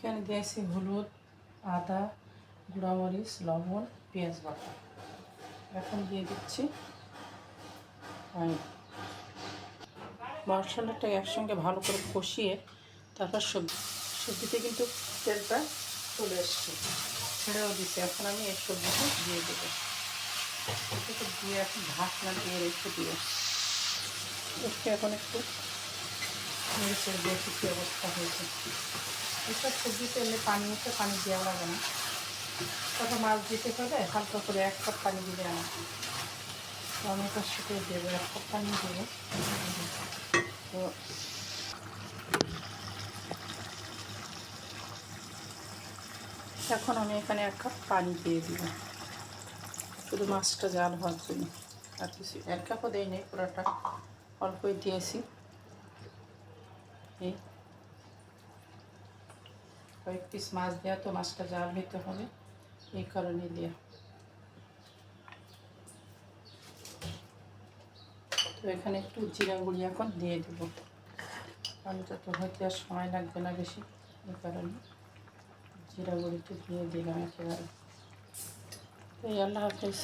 এখানে দিয়েছি হলুদ, আদা, গুঁড়ামরিচ, লবণ, পেঁয়াজ বাটা। এখন দিয়ে দিচ্ছি মশলাটা একসঙ্গে ভালো করে কষিয়ে তারপর সবজিতে কিন্তু তেলটা চলে এসছে, ছেড়েও দিচ্ছে। এখন আমি এই সবজিটা দিয়ে দেবো। এটাকে দিয়ে এখন ঢাকনা দিয়ে রেখে দিয়ে এখন একটু মরিচের বেশি কী অবস্থা হয়েছে। এসব সবজিতে এমনি পানি হচ্ছে, পানি দেওয়া লাগে না, তখন মাছ দিতে হবে হালকা করে 1 কাপ পানি দিলে আমার টমেটোর সাথে দেবো, 1 কাপ পানি দেবো। তো এখন আমি এখানে 1 কাপ পানি দিয়ে দিব, শুধু মাছটা জাল হওয়ার জন্য, আর কিছু 1 কাপও দেয়নি, পুরোটা অল্পই দিয়েছি। এই কয়েক পিস মাছ দেওয়া, তো মাছটা জাল হইতে হবে, এই কারণে দেওয়া। তো এখানে একটু জিরা গুঁড়ি এখন দিয়ে দেব, পানিটা তো হইতে আর সময় লাগবে না বেশি, এই কারণে জিরা গুঁড়িটা দিয়ে দিলাম একেবারে। তো আল্লাহ হাফেজ।